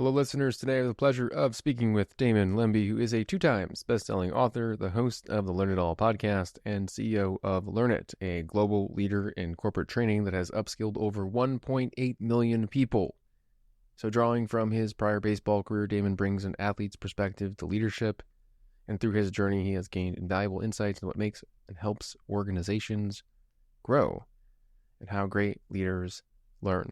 Hello, listeners. Today I have the pleasure of speaking with Damon Lembi, who is a 2 times best-selling author, the host of the Learn It All podcast, and CEO of Learn It, a global leader in corporate training that has upskilled over 1.8 million people. So drawing from his prior baseball career, Damon brings an athlete's perspective to leadership, and through his journey, he has gained invaluable insights into what makes and helps organizations grow and how great leaders learn.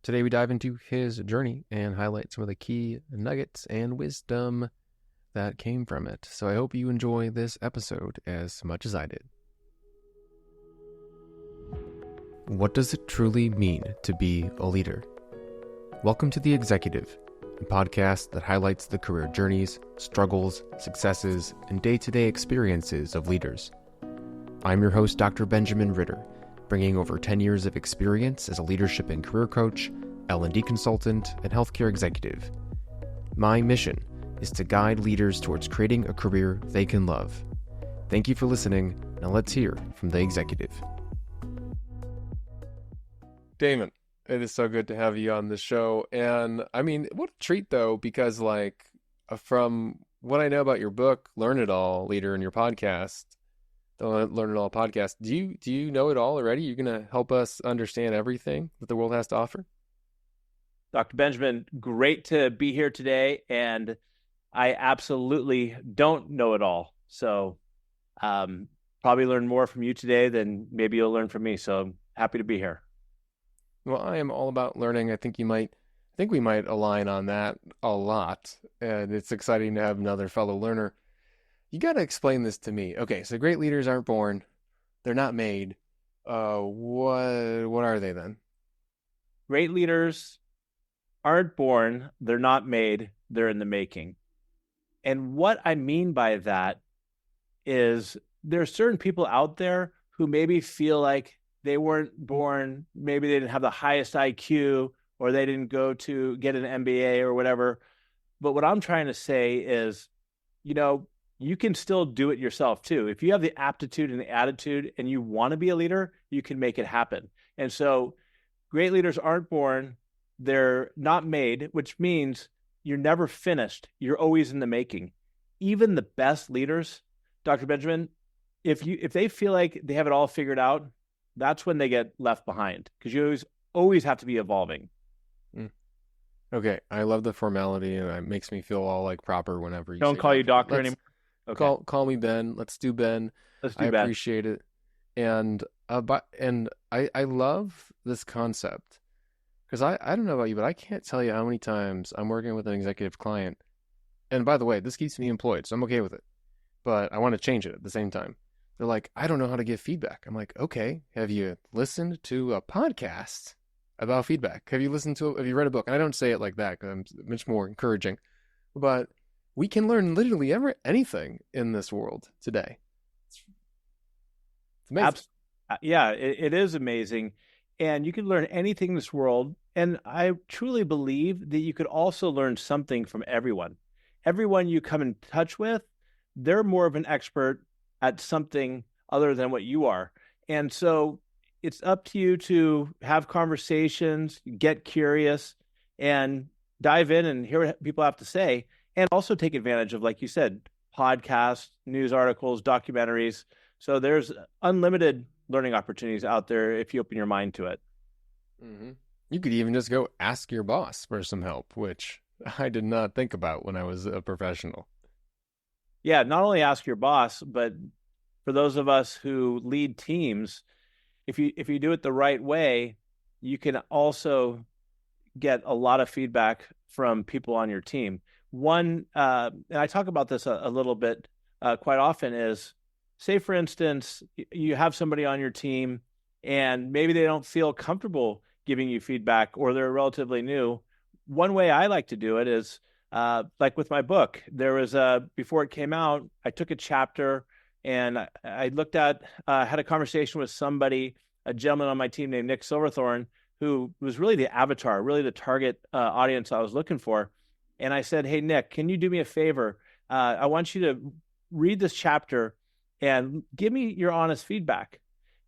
Today we dive into his journey and highlight some of the key nuggets and wisdom that came from it. So I hope you enjoy this episode as much as I did. What does it truly mean to be a leader? Welcome to The Executive, a podcast that highlights the career journeys, struggles, successes, and day-to-day experiences of leaders. I'm your host, Dr. Benjamin Ritter, bringing over 10 years of experience as a leadership and career coach, L&D consultant, and healthcare executive. My mission is to guide leaders towards creating a career they can love. Thank you for listening. Now let's hear from the executive. Damon, it is so good to have you on the show. And I mean, what a treat though, because from what I know about your book, Learn It All, Leader, and your podcast, the Learn It All podcast, do you know it all already? You're going to help us understand everything that the world has to offer? Dr. Benjamin, great to be here today. And I absolutely don't know it all. So probably learn more from you today than maybe you'll learn from me. So I'm happy to be here. Well, I am all about learning. I think we might align on that a lot. And it's exciting to have another fellow learner. You got to explain this to me. Okay, so great leaders aren't born. They're not made. What are they then? Great leaders aren't born. They're not made. They're in the making. And what I mean by that is there are certain people out there who maybe feel like they weren't born. Maybe they didn't have the highest IQ, or they didn't go to get an MBA or whatever. But what I'm trying to say is, you can still do it yourself too. If you have the aptitude and the attitude and you want to be a leader, you can make it happen. And so great leaders aren't born. They're not made, which means you're never finished. You're always in the making. Even the best leaders, Dr. Benjamin, if they feel like they have it all figured out, that's when they get left behind, because you always have to be evolving. Okay. I love the formality, and it makes me feel all like proper whenever you don't call you doctor anymore. Okay. Call me Ben. Let's do Ben. I appreciate it. And I love this concept, because I don't know about you, but I can't tell you how many times I'm working with an executive client. And by the way, this keeps me employed, so I'm okay with it. But I want to change it at the same time. They're like, I don't know how to give feedback. I'm like, okay, have you listened to a podcast about feedback? Have you read a book? And I don't say it like that because I'm much more encouraging. But we can learn literally anything in this world today. It's amazing. Yeah, it is amazing. And you can learn anything in this world. And I truly believe that you could also learn something from everyone. Everyone you come in touch with, they're more of an expert at something other than what you are. And so it's up to you to have conversations, get curious, and dive in and hear what people have to say. And also take advantage of, like you said, podcasts, news articles, documentaries. So there's unlimited learning opportunities out there if you open your mind to it. Mm-hmm. You could even just go ask your boss for some help, which I did not think about when I was a professional. Yeah, not only ask your boss, but for those of us who lead teams, if you do it the right way, you can also get a lot of feedback from people on your team. One, and I talk about this a little bit quite often, is, say, for instance, you have somebody on your team and maybe they don't feel comfortable giving you feedback, or they're relatively new. One way I like to do it is, like with my book, there was before it came out, I took a chapter and I looked at, had a conversation with somebody, a gentleman on my team named Nick Silverthorne, who was really the avatar, really the target audience I was looking for. And I said, hey, Nick, can you do me a favor? I want you to read this chapter and give me your honest feedback.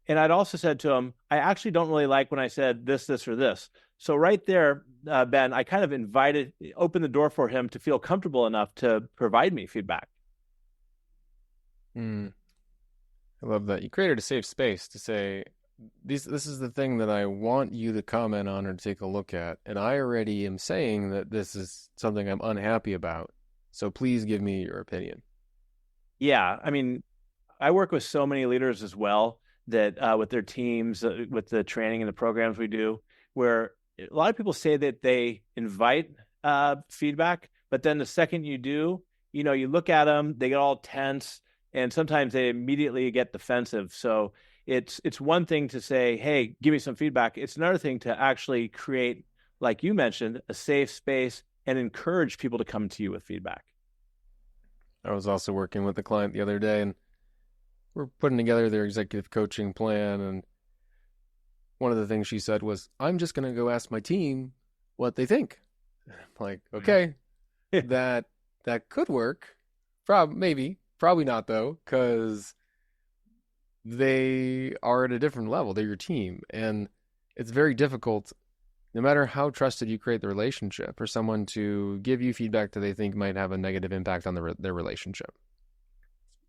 And I'd also said to him, I actually don't really like when I said this, or this. So right there, Ben, I kind of opened the door for him to feel comfortable enough to provide me feedback. Mm, I love that. You created a safe space to say, this is the thing that I want you to comment on or take a look at. And I already am saying that this is something I'm unhappy about. So please give me your opinion. Yeah, I mean, I work with so many leaders as well that with their teams, with the training and the programs we do, where a lot of people say that they invite feedback, but then the second you do, you look at them, they get all tense, and sometimes they immediately get defensive. So it's one thing to say, "Hey, give me some feedback." It's another thing to actually create, like you mentioned, a safe space and encourage people to come to you with feedback. I was also working with a client the other day, and we're putting together their executive coaching plan. And one of the things she said was, I'm just going to go ask my team what they think. I'm like, okay, that could work. Maybe, probably not though, because they are at a different level. They're your team. And it's very difficult, no matter how trusted you create the relationship, for someone to give you feedback that they think might have a negative impact on their relationship.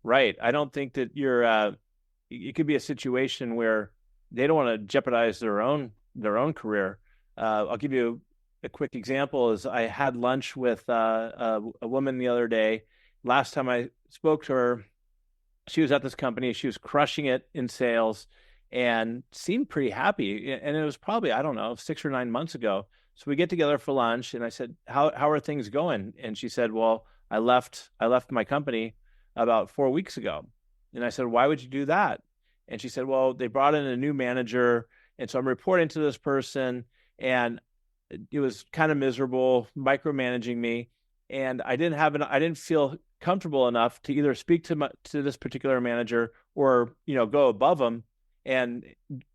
Right. I don't think that it could be a situation where they don't want to jeopardize their own career. I'll give you a quick example. Is I had lunch with a woman the other day. Last time I spoke to her, she was at this company. She was crushing it in sales and seemed pretty happy. And it was probably, I don't know, 6 or 9 months ago. So we get together for lunch, and I said, "How are things going?" And she said, "Well, I left my company about 4 weeks ago." And I said, "Why would you do that?" And she said, "Well, they brought in a new manager, and so I'm reporting to this person, and it was kind of miserable, micromanaging me, and I didn't feel comfortable enough to either speak to this particular manager or go above them and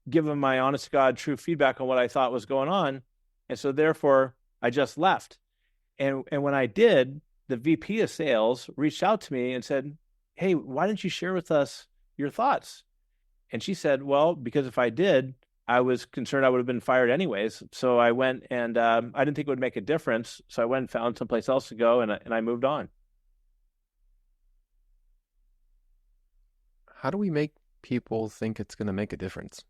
give them my honest to God true feedback on what I thought was going on, and so therefore I just left." And when I did, the VP of sales reached out to me and said, "Hey, why didn't you share with us your thoughts?" And she said, "Well, because if I did, I was concerned I would have been fired anyways. So I went and I didn't think it would make a difference. So I went and found someplace else to go, and I moved on." How do we make people think it's going to make a difference?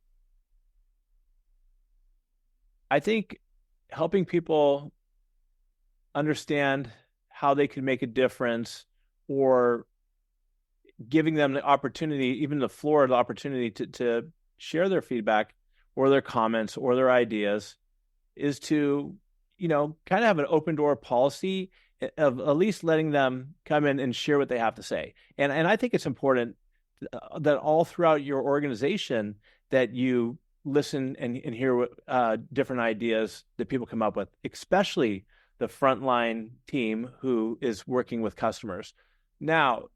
I think helping people understand how they can make a difference, or giving them the opportunity, even the floor, the opportunity to share their feedback or their comments or their ideas, is to, kind of have an open door policy of at least letting them come in and share what they have to say. And I think it's important that all throughout your organization that you listen and hear what different ideas that people come up with, especially the frontline team who is working with customers. Now,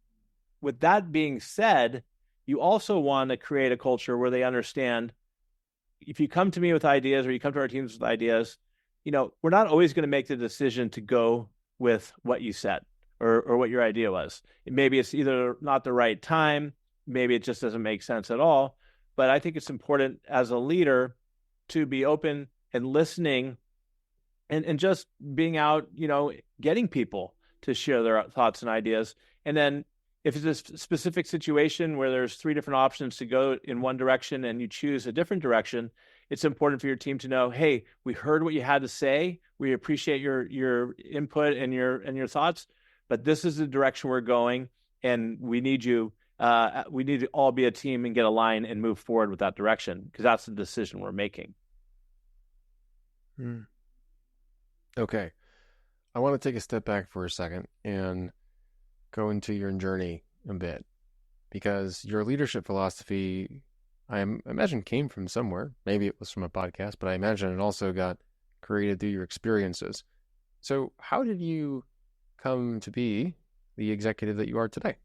with that being said, you also want to create a culture where they understand, if you come to me with ideas or you come to our teams with ideas, we're not always going to make the decision to go with what you said or what your idea was. Maybe it's either not the right time, maybe it just doesn't make sense at all. But I think it's important as a leader to be open and listening, and just being out, getting people to share their thoughts and ideas. And then if it's a specific situation where there's 3 different options to go in one direction and you choose a different direction, it's important for your team to know, "Hey, we heard what you had to say. We appreciate your input and your thoughts, but this is the direction we're going, and we need you. We need to all be a team and get aligned and move forward with that direction, because that's the decision we're making." Okay. I want to take a step back for a second and go into your journey a bit, because your leadership philosophy, I imagine, came from somewhere. Maybe it was from a podcast, but I imagine it also got created through your experiences. So how did you come to be the executive that you are today?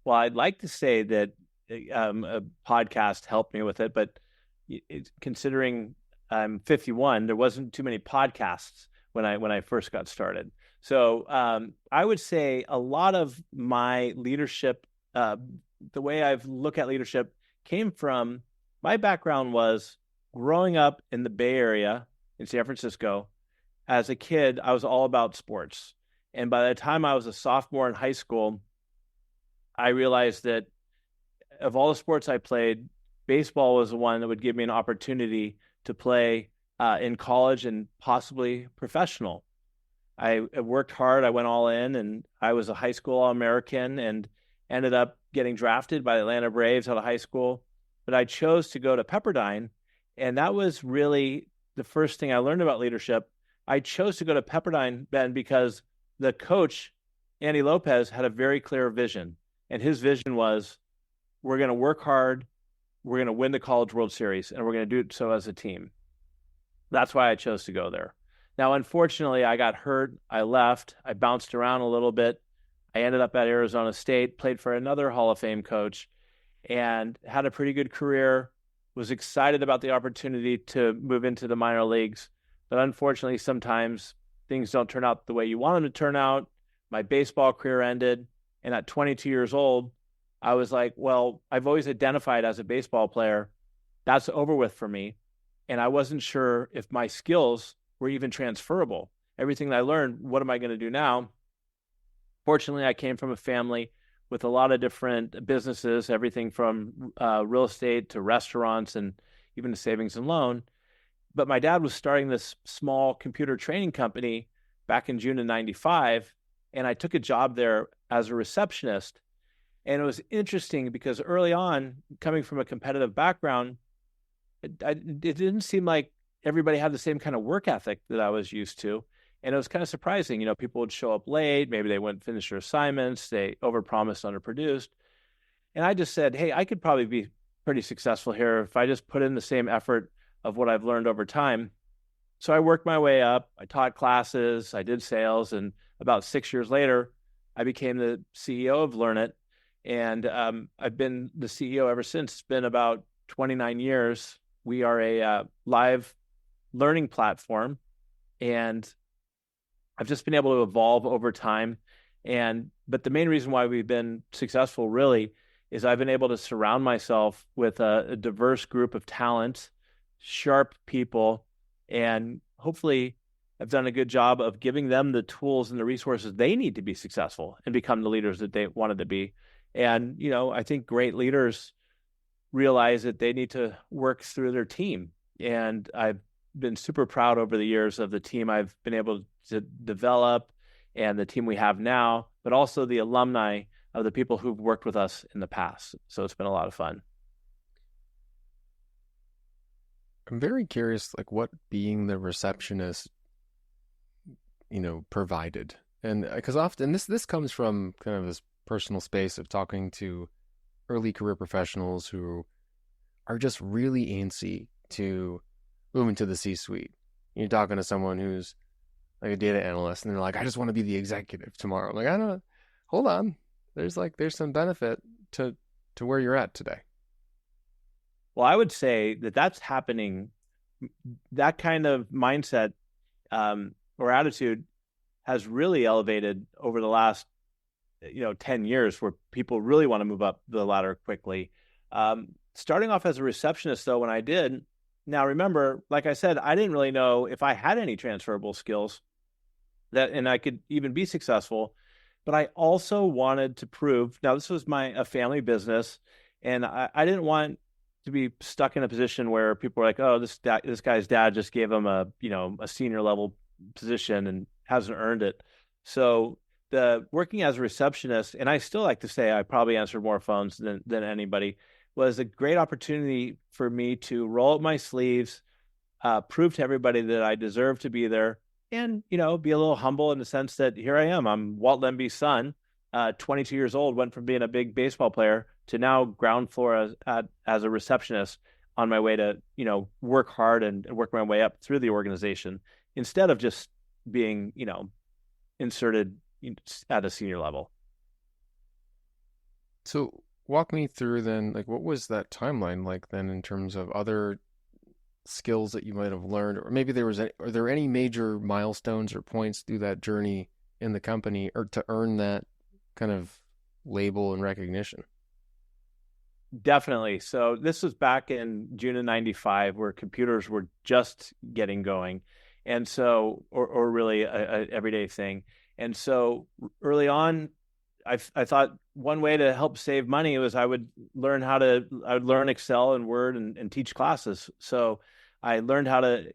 Well, I'd like to say that a podcast helped me with it, but considering I'm 51, there wasn't too many podcasts when I first got started. So I would say a lot of my leadership, the way I've looked at leadership, came from my background was growing up in the Bay Area in San Francisco, as a kid, I was all about sports. And by the time I was a sophomore in high school, I realized that of all the sports I played, baseball was the one that would give me an opportunity to play in college and possibly professional. I worked hard. I went all in, and I was a high school All-American and ended up getting drafted by the Atlanta Braves out of high school. But I chose to go to Pepperdine, and that was really the first thing I learned about leadership. I chose to go to Pepperdine, Ben, because the coach, Andy Lopez, had a very clear vision. And his vision was, we're going to work hard, we're going to win the College World Series, and we're going to do so as a team. That's why I chose to go there. Now, unfortunately, I got hurt. I left. I bounced around a little bit. I ended up at Arizona State, played for another Hall of Fame coach, and had a pretty good career. Was excited about the opportunity to move into the minor leagues. But unfortunately, sometimes things don't turn out the way you want them to turn out. My baseball career ended. And at 22 years old, I was like, well, I've always identified as a baseball player. That's over with for me. And I wasn't sure if my skills were even transferable. Everything that I learned, what am I going to do now? Fortunately, I came from a family with a lot of different businesses, everything from real estate to restaurants and even to savings and loan. But my dad was starting this small computer training company back in June of 95. And I took a job there as a receptionist. And it was interesting because early on, coming from a competitive background, it didn't seem like everybody had the same kind of work ethic that I was used to. And it was kind of surprising. You know, people would show up late. Maybe they wouldn't finish their assignments. They overpromised, underproduced. And I just said, hey, I could probably be pretty successful here if I just put in the same effort of what I've learned over time. So I worked my way up. I taught classes. I did sales. And about 6 years later, I became the CEO of Learn It. And I've been the CEO ever since. It's been about 29 years. We are a live learning platform. And I've just been able to evolve over time. But the main reason why we've been successful really is I've been able to surround myself with a diverse group of talent, sharp people, and hopefully I've done a good job of giving them the tools and the resources they need to be successful and become the leaders that they wanted to be. And, you know, I think great leaders realize that they need to work through their team. And I've been super proud over the years of the team I've been able to develop and the team we have now, but also the alumni of the people who've worked with us in the past. So it's been a lot of fun. I'm very curious, like what being the receptionist, provided. And because often this comes from kind of this personal space of talking to early career professionals who are just really antsy to move into the C-suite. You're talking to someone who's like a data analyst, and they're like, I just want to be the executive tomorrow. I'm like, I don't. Hold on. There's some benefit to where you're at today. Well, I would say that that's happening. That kind of mindset or attitude has really elevated over the last 10 years, where people really want to move up the ladder quickly. Starting off as a receptionist, though, when I did, now remember, like I said, I didn't really know if I had any transferable skills and I could even be successful. But I also wanted to prove, now this was a family business, and I didn't want to be stuck in a position where people were like, oh, this guy's dad just gave him a senior level position and hasn't earned it. So the working as a receptionist, and I still like to say I probably answered more phones than anybody, was a great opportunity for me to roll up my sleeves, prove to everybody that I deserve to be there, and be a little humble in the sense that here I am. I'm Walt Lembi's son, 22 years old, went from being a big baseball player to now ground floor as a receptionist on my way to work hard and work my way up through the organization instead of just being inserted at a senior level. So walk me through then, like, what was that timeline like then in terms of other skills that you might have learned, or maybe are there any major milestones or points through that journey in the company or to earn that kind of label and recognition? Definitely. So this was back in June of '95, where computers were just getting going, and so, or really a everyday thing. And so early on, I thought one way to help save money was I would learn Excel and Word and teach classes. So I learned how to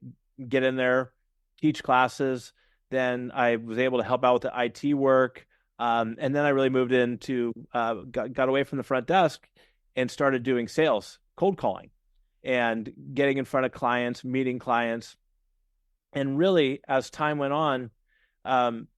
get in there, teach classes. Then I was able to help out with the IT work. And then I really moved into, got away from the front desk and started doing sales, cold calling, and getting in front of clients, meeting clients. And really, as time went on, um,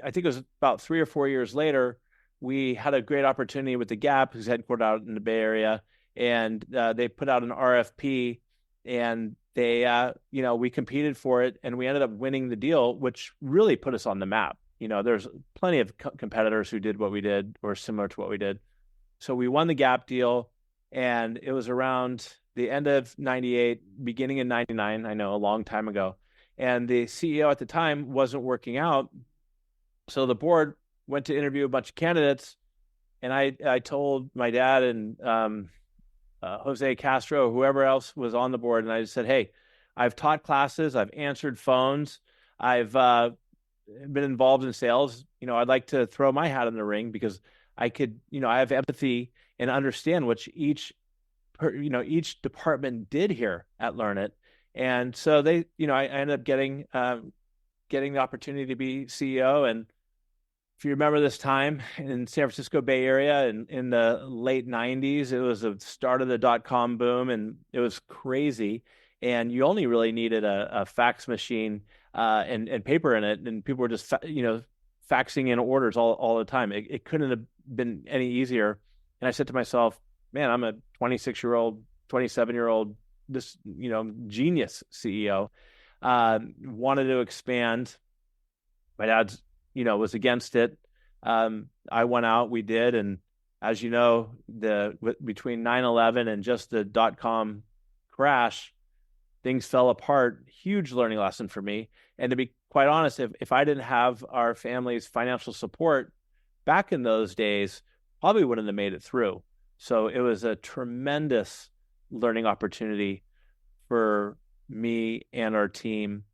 I think it was about 3 or 4 years later, we had a great opportunity with the Gap, who's headquartered out in the Bay Area, and they put out an RFP, and we competed for it, and we ended up winning the deal, which really put us on the map. There's plenty of competitors who did what we did or similar to what we did. So we won the Gap deal, and it was around the end of '98, beginning of '99. I know, a long time ago. And the CEO at the time wasn't working out, so the board went to interview a bunch of candidates, and I told my dad and Jose Castro, whoever else was on the board, and I just said, "Hey, I've taught classes, I've answered phones, I've been involved in sales. I'd like to throw my hat in the ring because I could, I have empathy and understand which each department did here at Learn It." And so I ended up getting the opportunity to be CEO. And if you remember this time in San Francisco Bay Area in the late '90s, it was the start of the dot-com boom, and it was crazy. And you only really needed a fax machine and paper in it, and people were just faxing in orders all the time. It couldn't have been any easier. And I said to myself, man, I'm a 26-year-old, 27-year-old, this genius CEO. Wanted to expand. My dad's was against it. I went out, we did, and as you know, between 9/11 and just the dot-com crash, things fell apart. Huge learning lesson for me. And to be quite honest, if I didn't have our family's financial support back in those days, probably wouldn't have made it through. So it was a tremendous learning opportunity for me and our team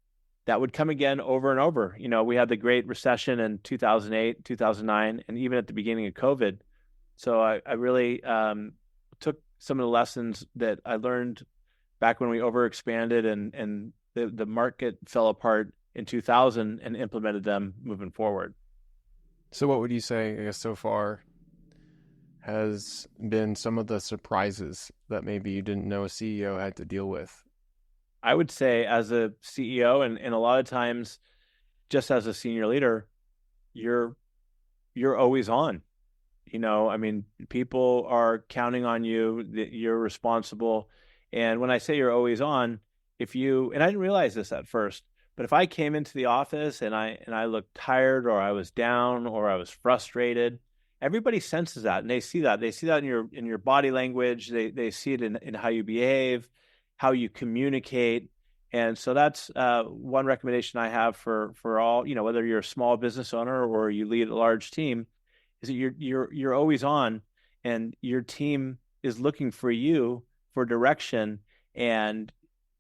that would come again over and over. We had the Great Recession in 2008, 2009, and even at the beginning of COVID. So I really took some of the lessons that I learned back when we overexpanded and the market fell apart in 2000 and implemented them moving forward. So what would you say, I guess, so far has been some of the surprises that maybe you didn't know a CEO had to deal with? I would say as a CEO and a lot of times just as a senior leader, you're always on. People are counting on you, that you're responsible. And when I say you're always on, and I didn't realize this at first, but if I came into the office and I looked tired, or I was down, or I was frustrated, everybody senses that, and they see that. They see that in your body language. They see it in how you behave, how you communicate. And so that's one recommendation I have for all, whether you're a small business owner or you lead a large team, is that you're always on, and your team is looking for you for direction. And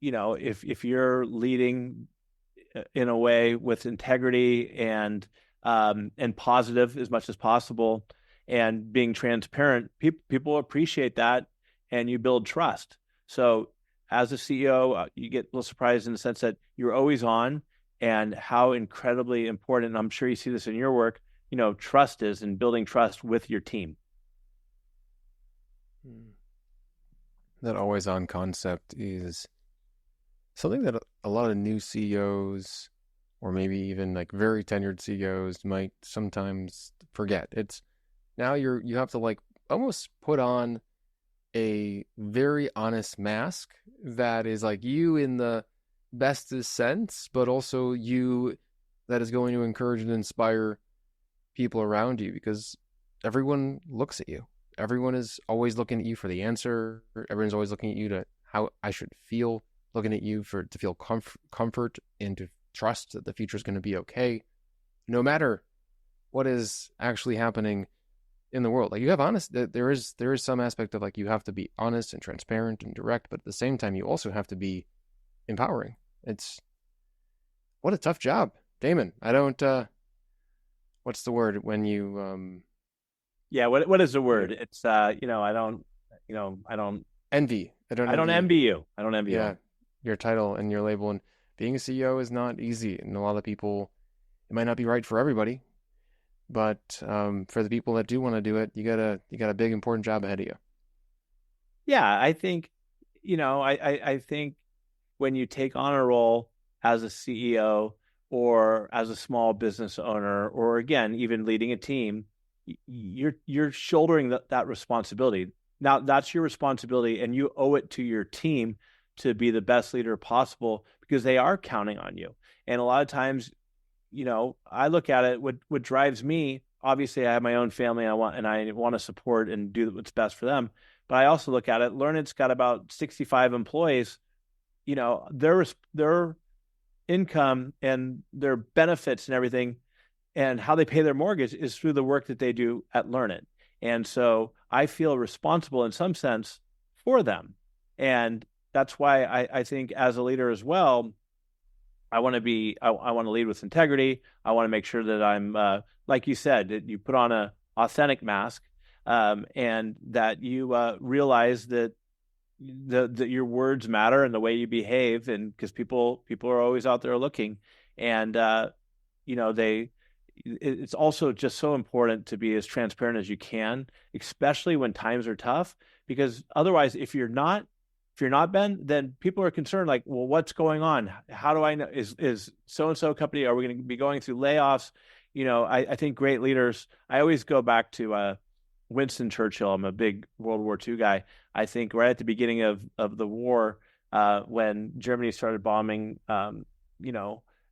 if you're leading in a way with integrity and positive as much as possible, and being transparent, people appreciate that, and you build trust. So as a CEO, you get a little surprised in the sense that you're always on, and how incredibly important, and I'm sure you see this in your work, trust is, and building trust with your team. That always on concept is something that a lot of new CEOs, or maybe even like very tenured CEOs, might sometimes forget. It's now you have to like almost put on a very honest mask that is like you in the bestest sense, but also you that is going to encourage and inspire people around you, because everyone looks at you. Everyone is always looking at you for the answer. Everyone's always looking at you to how I should feel, looking at you to feel comfort and to trust that the future is going to be okay. No matter what is actually happening in the world. Like you have honest, there is some aspect of like you have to be honest and transparent and direct, but at the same time you also have to be empowering. It's what a tough job, Damon. I don't. What's the word when you Yeah, what is the you know word? It's I don't envy? I don't I don't envy. envy you. I don't envy you. Yeah, your title and your label and being a CEO is not easy, and a lot of people it might not be right for everybody, but for the people that do want to do it, you got a big important job ahead of you. Yeah, I think, I think when you take on a role as a CEO or as a small business owner, or again, even leading a team, you're shouldering that responsibility. Now that's your responsibility, and you owe it to your team to be the best leader possible because they are counting on you. And a lot of times, I look at it. What drives me, obviously, I have my own family. I want to support and do what's best for them. But I also look at it. Learned's got about 65 employees. Their income and their benefits and everything, and how they pay their mortgage is through the work that they do at Learned. And so I feel responsible in some sense for them. And that's why I think as a leader as well, I want to I want to lead with integrity. I want to make sure that I'm, like you said, that you put on a authentic mask, and that you realize that that your words matter and the way you behave, and because people are always out there looking, and they. It's also just so important to be as transparent as you can, especially when times are tough, because otherwise, if you're not, Ben, then people are concerned, like, well, what's going on? How do I know? Is so and so company, are we going to be going through layoffs? I think great leaders. I always go back to Winston Churchill. I'm a big World War II guy. I think right at the beginning of the war, when Germany started bombing, the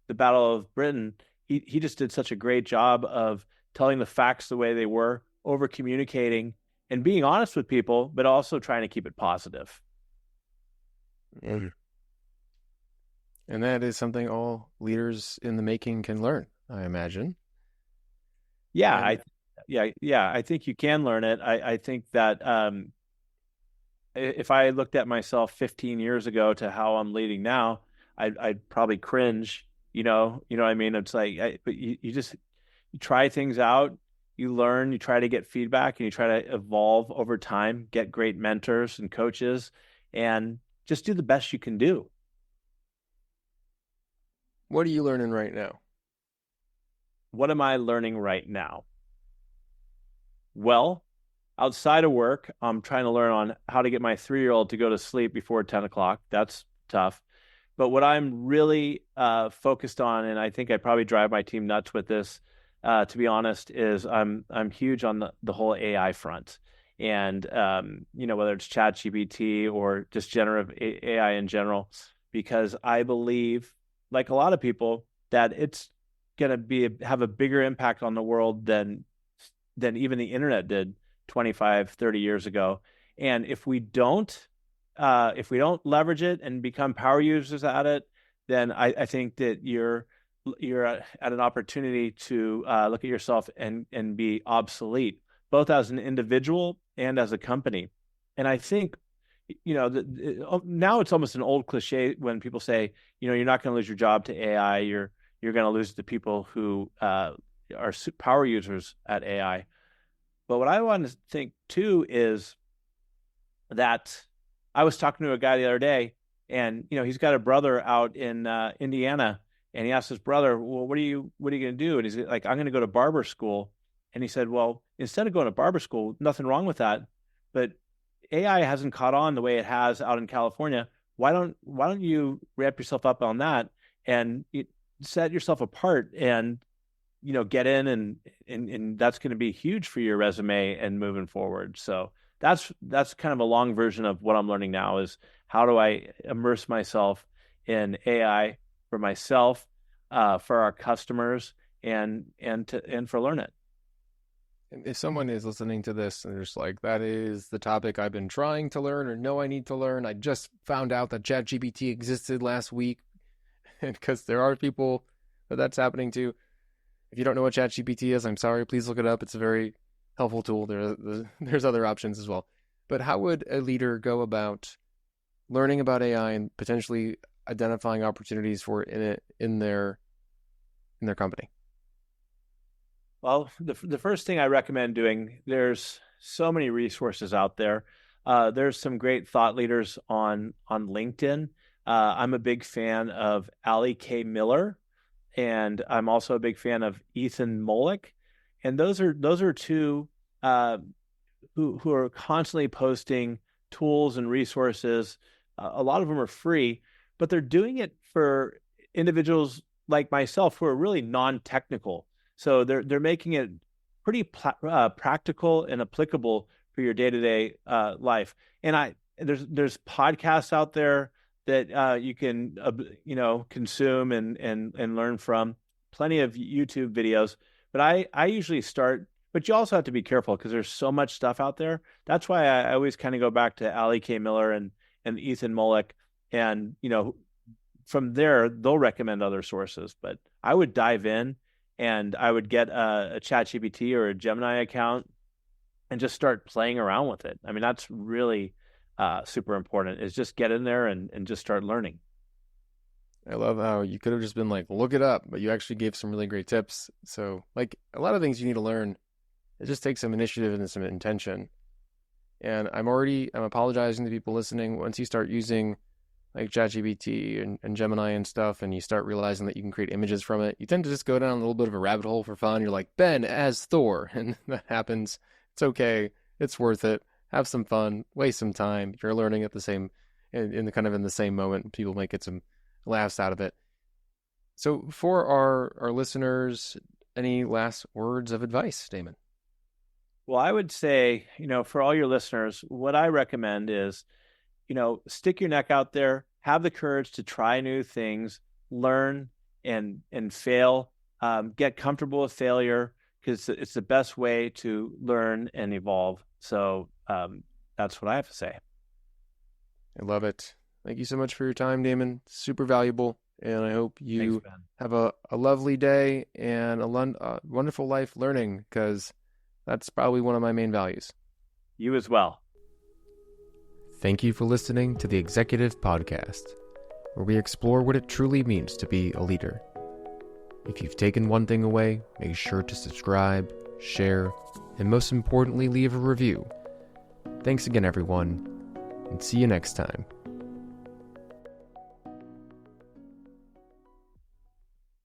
Battle of Britain, he just did such a great job of telling the facts the way they were, over communicating and being honest with people, but also trying to keep it positive. Mm. And that is something all leaders in the making can learn, I imagine. Yeah, And I think you can learn it. I think that if I looked at myself 15 years ago to how I'm leading now, I'd probably cringe. What I mean? It's like, but you just you try things out, you learn, you try to get feedback, and you try to evolve over time, get great mentors and coaches, and just do the best you can do. what are you learning right now? What am I learning right now? Well, outside of work, I'm trying to learn on how to get my 3-year-old to go to sleep before 10 o'clock. That's tough. But what I'm really focused on, and I think I probably drive my team nuts with this, to be honest, is I'm huge on the whole AI front, and whether it's ChatGPT or just generative AI in general, because I believe, like a lot of people, that it's going to have a bigger impact on the world than even the internet did 25, 30 years ago. And if we don't leverage it and become power users at it, then I think that you're at an opportunity to look at yourself and be obsolete, both as an individual and as a company. And I think, now it's almost an old cliche when people say, you're not going to lose your job to AI. You're going to lose the people who are power users at AI. But what I want to think too is that I was talking to a guy the other day, and he's got a brother out in Indiana, and he asked his brother, "Well, what are you going to do?" And he's like, "I'm going to go to barber school." And he said, "Well, instead of going to barber school, nothing wrong with that, but AI hasn't caught on the way it has out in California. Why don't you ramp yourself up on that and set yourself apart and get in, and that's going to be huge for your resume and moving forward." So that's kind of a long version of what I'm learning now, is how do I immerse myself in AI for myself, for our customers, and for Learn It. If someone is listening to this and they're just like, that is the topic I've been trying to learn or know I need to learn. I just found out that ChatGPT existed last week. And because there are people that that's happening to. If you don't know what ChatGPT is, I'm sorry. Please look it up. It's a very helpful tool. There's other options as well. But how would a leader go about learning about AI and potentially identifying opportunities for it in their company? Well, the first thing I recommend doing, there's so many resources out there. There's some great thought leaders on LinkedIn. I'm a big fan of Ali K. Miller, and I'm also a big fan of Ethan Mollick. And those are two who are constantly posting tools and resources. A lot of them are free, but they're doing it for individuals like myself who are really non-technical. So they're making it pretty practical and applicable for your day-to-day life. And there's podcasts out there that you can consume and learn from. Plenty of YouTube videos, but I usually start. But you also have to be careful because there's so much stuff out there. That's why I always kind of go back to Ali K. Miller and Ethan Mollick, and from there they'll recommend other sources. But I would dive in, and I would get a ChatGPT or a Gemini account and just start playing around with it. I mean, that's really super important, is just get in there and just start learning. I love how you could have just been like, look it up, but you actually gave some really great tips. So, like, a lot of things you need to learn, it just takes some initiative and some intention. And I'm apologizing to people listening. Once you start using like ChatGPT and Gemini and stuff, and you start realizing that you can create images from it, you tend to just go down a little bit of a rabbit hole for fun. You're like, Ben as Thor, and that happens. It's okay. It's worth it. Have some fun. Waste some time. You're learning at the same, in the same moment. People might get some laughs out of it. So for our listeners, any last words of advice, Damon? Well, I would say, for all your listeners, what I recommend is, stick your neck out there, have the courage to try new things, learn and fail, get comfortable with failure, because it's the best way to learn and evolve. So that's what I have to say. I love it. Thank you so much for your time, Damon. Super valuable. And I hope you have a lovely day and a wonderful life learning, because that's probably one of my main values. You as well. Thank you for listening to the Executive Podcast, where we explore what it truly means to be a leader. If you've taken one thing away, make sure to subscribe, share, and most importantly, leave a review. Thanks again, everyone, and see you next time.